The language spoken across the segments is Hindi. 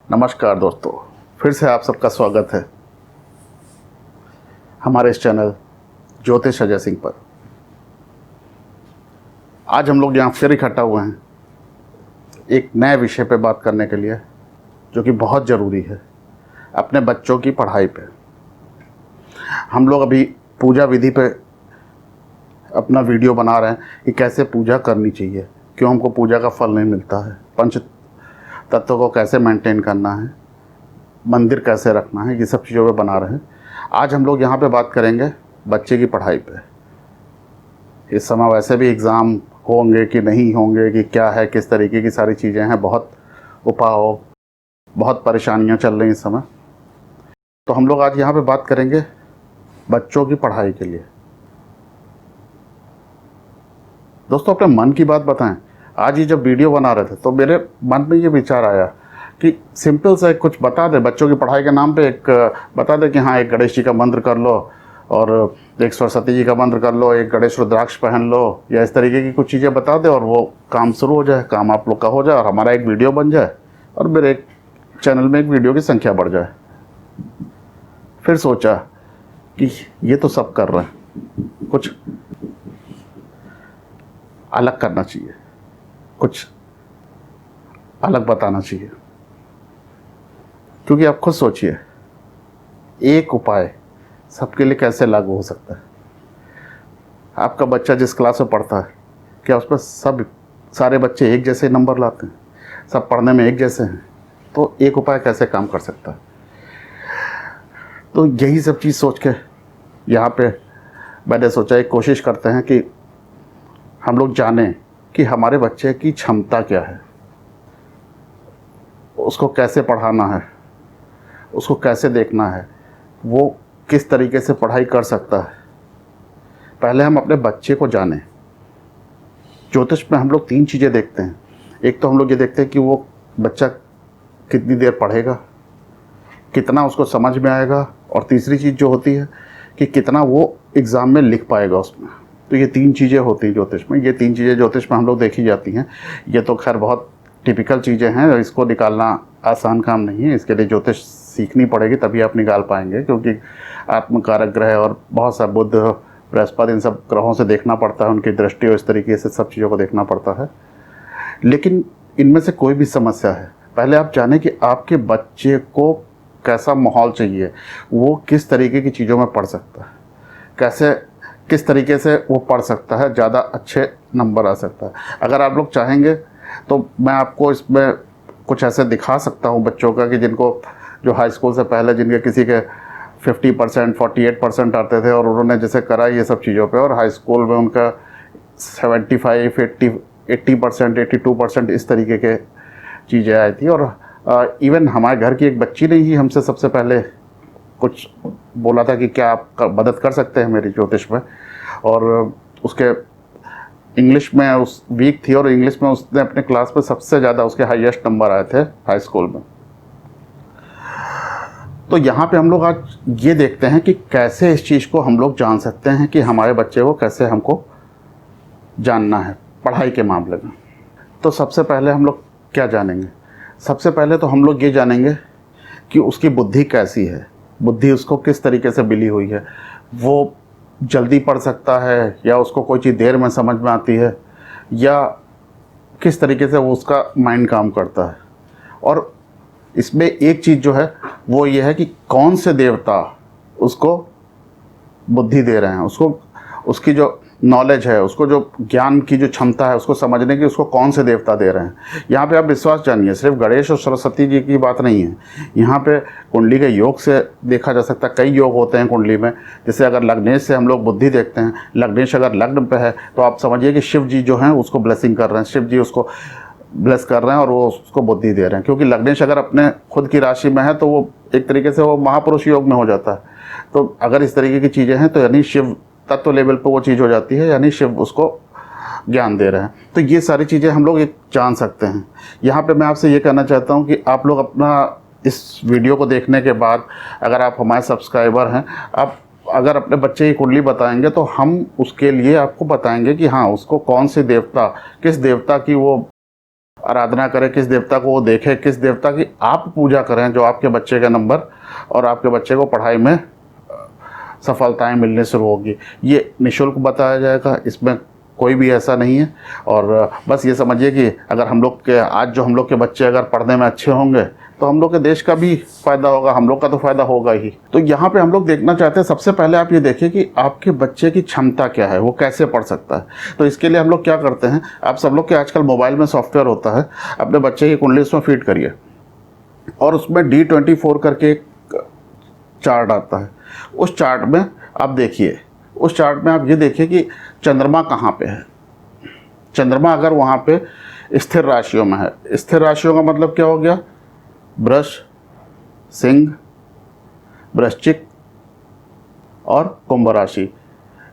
नमस्कार दोस्तों, फिर से आप सबका स्वागत है हमारे इस चैनल ज्योतिष अजय सिंह पर। आज हम लोग यहाँ फिर इकट्ठा हुए हैं एक नए विषय पे बात करने के लिए, जो कि बहुत ज़रूरी है अपने बच्चों की पढ़ाई पे। हम लोग अभी पूजा विधि पे अपना वीडियो बना रहे हैं कि कैसे पूजा करनी चाहिए, क्यों हमको पूजा का फल नहीं मिलता है, पंच तत्वों को कैसे मेंटेन करना है, मंदिर कैसे रखना है, ये सब चीज़ों पे बना रहे हैं। आज हम लोग यहाँ पे बात करेंगे बच्चे की पढ़ाई पे। इस समय वैसे भी एग्ज़ाम होंगे कि नहीं होंगे, कि क्या है, किस तरीके की सारी चीज़ें हैं, बहुत उपाय, बहुत परेशानियाँ चल रही हैं इस समय। तो हम लोग आज यहाँ पे बात करेंगे बच्चों की पढ़ाई के लिए। दोस्तों, अपने मन की बात बताएं। आज ये जब वीडियो बना रहे थे तो मेरे मन में ये विचार आया कि सिंपल सा कुछ बता दे बच्चों की पढ़ाई के नाम पे। एक बता दे कि हाँ, एक गणेश जी का मंत्र कर लो और एक सरस्वती जी का मंत्र कर लो, एक गणेश रुद्राक्ष पहन लो, या इस तरीके की कुछ चीज़ें बता दे और वो काम शुरू हो जाए, काम आप लोग का हो जाए और हमारा एक वीडियो बन जाए और मेरे एक चैनल में एक वीडियो की संख्या बढ़ जाए। फिर सोचा कि ये तो सब कर रहे हैं, कुछ अलग करना चाहिए, कुछ अलग बताना चाहिए। क्योंकि आप खुद सोचिए, एक उपाय सबके लिए कैसे लागू हो सकता है। आपका बच्चा जिस क्लास में पढ़ता है, क्या उस पर सारे बच्चे एक जैसे नंबर लाते हैं, सब पढ़ने में एक जैसे हैं? तो एक उपाय कैसे काम कर सकता है? तो यही सब चीज़ सोच के यहाँ पे मैंने सोचा एक कोशिश करते हैं कि हम लोग जानें कि हमारे बच्चे की क्षमता क्या है, उसको कैसे पढ़ाना है, उसको कैसे देखना है, वो किस तरीके से पढ़ाई कर सकता है। पहले हम अपने बच्चे को जानें। ज्योतिष में हम लोग 3 चीज़ें देखते हैं। एक तो हम लोग ये देखते हैं कि वो बच्चा कितनी देर पढ़ेगा, कितना उसको समझ में आएगा, और तीसरी चीज़ जो होती है कि कितना वो एग्ज़ाम में लिख पाएगा उसमें। तो ये 3 चीज़ें होती हैं ज्योतिष में। ये 3 चीज़ें ज्योतिष में हम लोग देखी जाती हैं। ये तो खैर बहुत टिपिकल चीज़ें हैं, इसको निकालना आसान काम नहीं है। इसके लिए ज्योतिष सीखनी पड़ेगी, तभी आप निकाल पाएंगे, क्योंकि आत्मकारक ग्रह और बहुत सा बुध, बृहस्पति, इन सब ग्रहों से देखना पड़ता है, उनकी दृष्टि और इस तरीके से सब चीज़ों को देखना पड़ता है। लेकिन इनमें से कोई भी समस्या है, पहले आप जानें कि आपके बच्चे को कैसा माहौल चाहिए, वो किस तरीके की चीज़ों में पढ़ सकता है, किस तरीके से वो पढ़ सकता है, ज़्यादा अच्छे नंबर आ सकता है। अगर आप लोग चाहेंगे तो मैं आपको इसमें कुछ ऐसे दिखा सकता हूँ बच्चों का कि जिनको, जो हाई स्कूल से पहले जिनके किसी के 50%, 48% आते थे और उन्होंने जैसे करा ये सब चीज़ों पे, और हाई स्कूल में उनका 75, 80%, 82% इस तरीके के चीज़ें आई थी। और इवन हमारे घर की एक बच्ची ने ही हमसे सबसे पहले कुछ बोला था कि क्या आप मदद कर सकते हैं मेरी ज्योतिष में। और उसके इंग्लिश में उस वीक थी, और इंग्लिश में उसने अपने क्लास में सबसे ज़्यादा, उसके हाईएस्ट नंबर आए थे हाई स्कूल में। तो यहाँ पे हम लोग आज ये देखते हैं कि कैसे इस चीज़ को हम लोग जान सकते हैं कि हमारे बच्चे को कैसे हमको जानना है पढ़ाई के मामले में। तो सबसे पहले हम लोग क्या जानेंगे? सबसे पहले तो हम लोग ये जानेंगे कि उसकी बुद्धि कैसी है, बुद्धि उसको किस तरीके से मिली हुई है। वो जल्दी पढ़ सकता है, या उसको कोई चीज़ देर में समझ में आती है, या किस तरीके से वो उसका माइंड काम करता है। और इसमें एक चीज़ जो है वो ये है कि कौन से देवता उसको बुद्धि दे रहे हैं, उसको, उसकी जो नॉलेज है, उसको जो ज्ञान की जो क्षमता है, उसको समझने की, उसको कौन से देवता दे रहे हैं। यहाँ पे आप विश्वास जानिए, सिर्फ गणेश और सरस्वती जी की बात नहीं है। यहाँ पे कुंडली के योग से देखा जा सकता है। कई योग होते हैं कुंडली में। जैसे अगर लग्नेश से हम लोग बुद्धि देखते हैं, लग्नेश अगर लग्न पे है तो आप समझिए कि शिव जी जो हैं उसको ब्लेसिंग कर रहे हैं, शिव जी उसको ब्लेस कर रहे हैं और वो उसको बुद्धि दे रहे हैं। क्योंकि लग्नेश अगर अपने खुद की राशि में है तो वो एक तरीके से वो महापुरुष योग में हो जाता है। तो अगर इस तरीके की चीज़ें हैं तो यानी शिव तत्व लेवल पर वो चीज़ हो जाती है, यानी शिव उसको ज्ञान दे रहे हैं। तो ये सारी चीज़ें हम लोग एक जान सकते हैं। यहाँ पे मैं आपसे ये कहना चाहता हूँ कि आप लोग अपना इस वीडियो को देखने के बाद, अगर आप हमारे सब्सक्राइबर हैं, आप अगर अपने बच्चे की कुंडली बताएंगे तो हम उसके लिए आपको बताएंगे कि हाँ, उसको कौन से देवता, किस देवता की वो आराधना करें, किस देवता को वो देखें, किस देवता की आप पूजा करें जो आपके बच्चे का नंबर और आपके बच्चे को पढ़ाई में सफलताएं मिलने शुरू होगी। ये निःशुल्क बताया जाएगा, इसमें कोई भी ऐसा नहीं है। और बस ये समझिए कि अगर हम लोग के आज जो हम लोग के बच्चे अगर पढ़ने में अच्छे होंगे तो हम लोग के देश का भी फ़ायदा होगा, हम लोग का तो फ़ायदा होगा ही। तो यहाँ पे हम लोग देखना चाहते हैं, सबसे पहले आप ये देखिए कि आपके बच्चे की क्षमता क्या है, वो कैसे पढ़ सकता है। तो इसके लिए हम लोग क्या करते हैं, आप सब लोग के आजकल मोबाइल में सॉफ्टवेयर होता है, अपने बच्चे की कुंडली उसमें फीड करिए और उसमें D24 करके एक चार्ट आता है। उस चार्ट में आप देखिए, उस चार्ट में आप ये देखिए कि चंद्रमा कहाँ पे है। चंद्रमा अगर वहाँ पे स्थिर राशियों में है, स्थिर राशियों का मतलब क्या हो गया, वृष, सिंह, वृश्चिक और कुंभ राशि,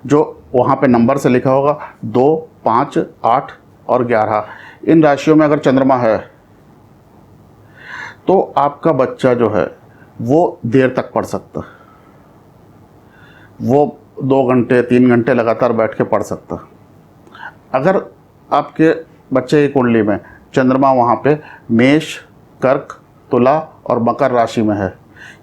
जो वहाँ पे नंबर से लिखा होगा 2, 5, 8 और 11, इन राशियों में अगर चंद्रमा है तो आपका बच्चा जो है वो देर तक पढ़ सकता है, वो 2 घंटे 3 घंटे लगातार बैठ के पढ़ सकता। अगर आपके बच्चे की कुंडली में चंद्रमा वहाँ पे मेष, कर्क, तुला और मकर राशि में है,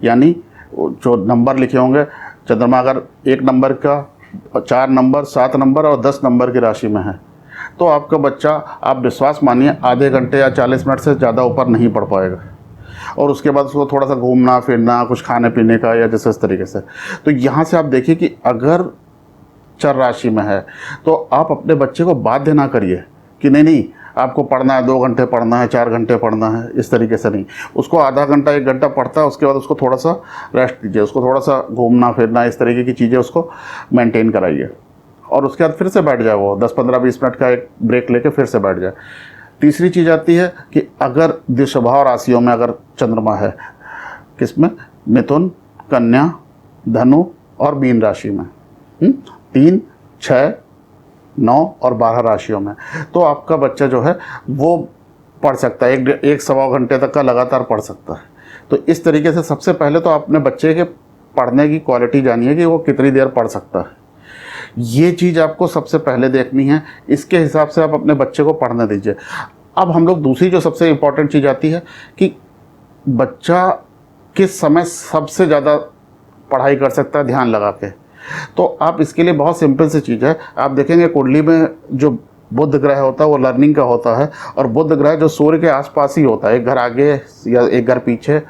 यानी जो नंबर लिखे होंगे, चंद्रमा अगर 1 नंबर का, 4 नंबर, 7 नंबर और 10 नंबर की राशि में है, तो आपका बच्चा, आप विश्वास मानिए, आधे घंटे या 40 मिनट से ज़्यादा ऊपर नहीं पढ़ पाएगा। और उसके बाद उसको थोड़ा सा घूमना फिरना, कुछ खाने पीने का या जैसे इस तरीके से। तो यहाँ से आप देखिए कि अगर चर राशि में है तो आप अपने बच्चे को बाध्य ना करिए कि नहीं आपको पढ़ना है, 2 घंटे पढ़ना है, 4 घंटे पढ़ना है, इस तरीके से नहीं। उसको आधा घंटा 1 घंटा पढ़ता है, उसके बाद उसको थोड़ा सा रेस्ट दीजिए, उसको थोड़ा सा घूमना फिरना, इस तरीके की चीज़ें उसको मेंटेन कराइए और उसके बाद फिर से बैठ जाए, वो 10-15-20 मिनट का एक ब्रेक लेके फिर से बैठ जाए। तीसरी चीज़ आती है कि अगर द्विस्वभाव राशियों में अगर चंद्रमा है, किसमें, मिथुन, कन्या, धनु और मीन राशि में, 3, 6, 9 और 12 राशियों में, तो आपका बच्चा जो है वो पढ़ सकता है, 1-1.25 घंटे तक का लगातार पढ़ सकता है। तो इस तरीके से सबसे पहले तो अपने बच्चे के पढ़ने की क्वालिटी जानिए कि वो कितनी देर पढ़ सकता है। ये चीज़ आपको सबसे पहले देखनी है, इसके हिसाब से आप अपने बच्चे को पढ़ने दीजिए। अब हम लोग दूसरी जो सबसे इम्पॉर्टेंट चीज़ आती है कि बच्चा किस समय सबसे ज़्यादा पढ़ाई कर सकता है ध्यान लगा के। तो आप इसके लिए बहुत सिंपल सी चीज़ है, आप देखेंगे कुंडली में जो बुध ग्रह होता है वो लर्निंग का होता है, और बुध ग्रह जो सूर्य के आसपास ही होता है, एक घर आगे या एक घर पीछे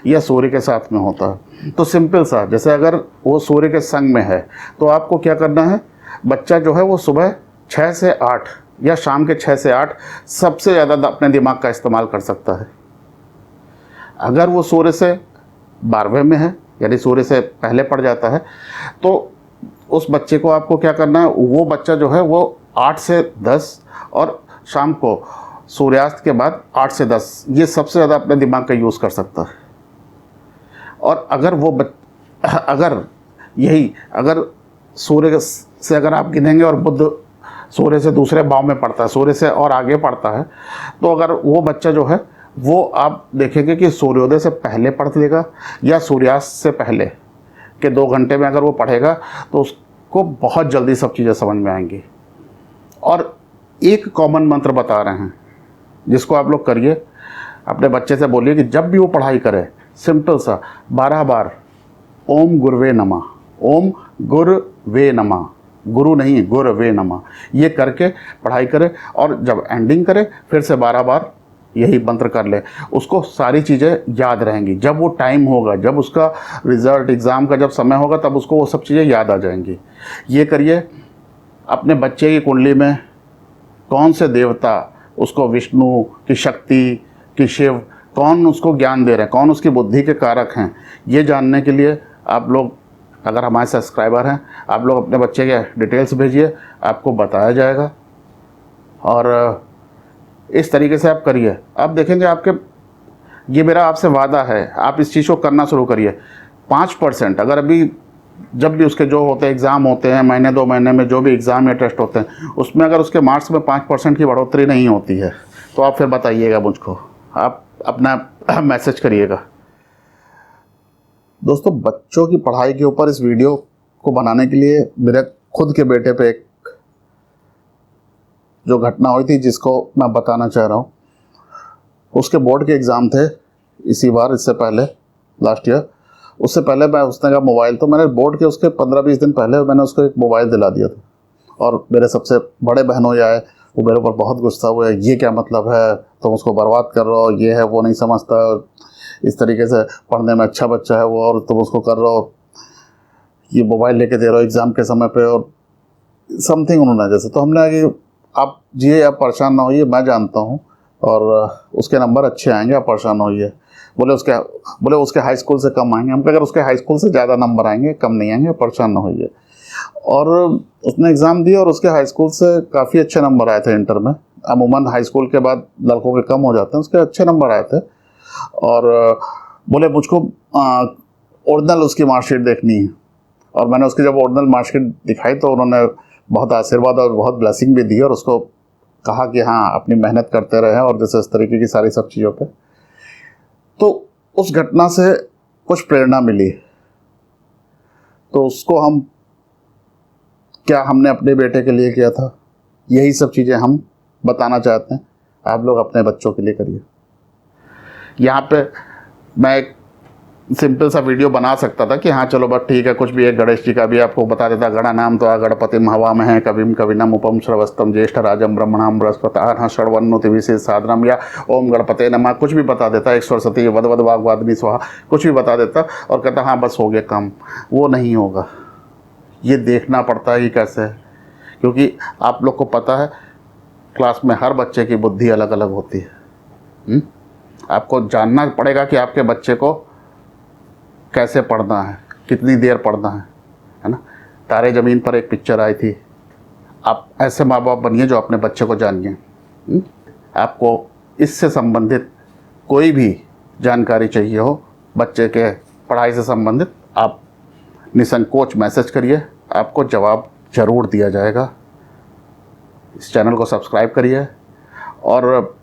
या सूर्य के साथ में होता है। तो सिंपल सा, जैसे अगर वो सूर्य के संग में है तो आपको क्या करना है, बच्चा जो है वो सुबह 6 से 8 या शाम के 6 से 8 सबसे ज़्यादा अपने दिमाग का इस्तेमाल कर सकता है। अगर वो सूर्य से 12वें में है, यानी सूर्य से पहले पड़ जाता है, तो उस बच्चे को आपको क्या करना है, वो बच्चा जो है वो 8 से 10 और शाम को सूर्यास्त के बाद 8 से 10 ये सबसे ज़्यादा अपने दिमाग का यूज़ कर सकता है। और अगर वो अगर सूर्य से अगर आप गिनेंगे और बुध सूर्य से दूसरे भाव में पड़ता है, सूर्य से और आगे पड़ता है, तो अगर वो बच्चा जो है वो आप देखेंगे कि सूर्योदय से पहले पढ़ लेगा या सूर्यास्त से पहले के 2 घंटे में अगर वो पढ़ेगा तो उसको बहुत जल्दी सब चीज़ें समझ में आएंगी। और एक कॉमन मंत्र बता रहे हैं जिसको आप लोग करिए, अपने बच्चे से बोलिए कि जब भी वो पढ़ाई करे, सिंपल सा 12 बार ओम गुरुवे नमः, ओम गुरुवे नमः, गुरु नहीं गुरुवे नमः, ये करके पढ़ाई करे। और जब एंडिंग करे फिर से 12 बार यही मंत्र कर ले, उसको सारी चीज़ें याद रहेंगी। जब वो टाइम होगा, जब उसका रिज़ल्ट एग्ज़ाम का जब समय होगा, तब उसको वो सब चीज़ें याद आ जाएंगी। ये करिए। अपने बच्चे की कुंडली में कौन से देवता उसको, विष्णु की शक्ति कि शिव, कौन उसको ज्ञान दे रहे हैं, कौन उसकी बुद्धि के कारक हैं, ये जानने के लिए आप लोग अगर हमारे सब्सक्राइबर हैं, आप लोग अपने बच्चे के डिटेल्स भेजिए, आपको बताया जाएगा। और इस तरीके से आप करिए, आप देखेंगे आपके, ये मेरा आपसे वादा है, आप इस चीज़ को करना शुरू करिए। 5% अगर अभी जब भी उसके जो होते हैं एग्ज़ाम होते हैं, महीने 2 महीने में जो भी एग्ज़ाम या टेस्ट होते हैं, उसमें अगर उसके मार्क्स में 5% की बढ़ोतरी नहीं होती है तो आप फिर बताइएगा मुझको, आप अपना मैसेज करिएगा। दोस्तों, बच्चों की पढ़ाई के ऊपर इस वीडियो को बनाने के लिए मेरे खुद के बेटे पे एक जो घटना हुई थी जिसको मैं बताना चाह रहा हूँ। उसके बोर्ड के एग्ज़ाम थे इसी बार, इससे पहले लास्ट ईयर। उससे पहले मैं उसने कहा मोबाइल, तो मैंने बोर्ड के उसके 15-20 दिन पहले मैंने उसको एक मोबाइल दिला दिया था। और मेरे सबसे बड़े बहनों या है वो मेरे ऊपर बहुत गुस्सा हुए, ये क्या मतलब है, तुम उसको बर्बाद कर रहे हो, ये है वो नहीं समझता, इस तरीके से पढ़ने में अच्छा बच्चा है वो और तुम उसको कर रहे हो, ये मोबाइल लेके दे रहे हो एग्ज़ाम के समय पे और समथिंग उन्होंने जैसे। तो हमने कि आप जिए, आप परेशान ना होइए, मैं जानता हूँ और उसके नंबर अच्छे आएंगे, आप परेशान होइए। बोले उसके हाई स्कूल से कम आएंगे। हम कहा अगर उसके हाई स्कूल से ज़्यादा नंबर आएंगे, कम नहीं आएंगे, परेशान ना होइए। और उसने एग्ज़ाम दिया और उसके हाई स्कूल से काफ़ी अच्छे नंबर आए थे इंटर में। अमूमन हाई स्कूल के बाद लड़कों के कम हो जाते हैं, उसके अच्छे नंबर आए थे। और बोले मुझको ओरिजिनल उसकी मार्कशीट देखनी है। और मैंने उसकी जब ओरिजिनल मार्कशीट दिखाई तो उन्होंने बहुत आशीर्वाद और बहुत ब्लेसिंग भी दी और उसको कहा कि हाँ अपनी मेहनत करते रहे और जैसे इस तरीके की सारी सब चीज़ों पे। तो उस घटना से कुछ प्रेरणा मिली। तो उसको हम क्या हमने अपने बेटे के लिए किया था, यही सब चीज़ें हम बताना चाहते हैं। आप लोग अपने बच्चों के लिए करिए। यहाँ पे मैं एक सिंपल सा वीडियो बना सकता था कि हाँ चलो बस ठीक है, कुछ भी है, गणेश जी का भी आपको बता देता, गणा नाम तो आ गणपतिम हवा में है, कविम कविनम उपम श्रवस्तम ज्येष्ठ राजम ब्रह्मणाम बृहस्पति षड्वन्नोति विशेष साधनम, या ओम गणपते नमः, कुछ भी बता देता, एक सरस्वती वद वद वाग्वादिनी स्वाहा, कुछ भी बता देता और कहता हाँ बस हो गया काम। वो नहीं होगा, ये देखना पड़ता है कि कैसे है। क्योंकि आप लोग को पता है क्लास में हर बच्चे की बुद्धि अलग अलग होती है। आपको जानना पड़ेगा कि आपके बच्चे को कैसे पढ़ना है, कितनी देर पढ़ना है ना। तारे ज़मीन पर एक पिक्चर आई थी। आप ऐसे माँ बाप बनिए जो अपने बच्चे को जानिए। आपको इससे संबंधित कोई भी जानकारी चाहिए हो, बच्चे के पढ़ाई से संबंधित, आप निसंकोच मैसेज करिए, आपको जवाब ज़रूर दिया जाएगा। इस चैनल को सब्सक्राइब करिए और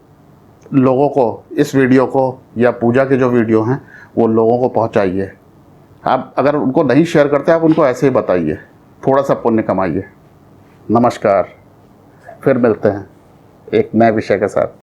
लोगों को इस वीडियो को या पूजा के जो वीडियो हैं वो लोगों को पहुंचाइए। आप अगर उनको नहीं शेयर करते, आप उनको ऐसे ही बताइए, थोड़ा सा पुण्य कमाइए। नमस्कार, फिर मिलते हैं एक नए विषय के साथ।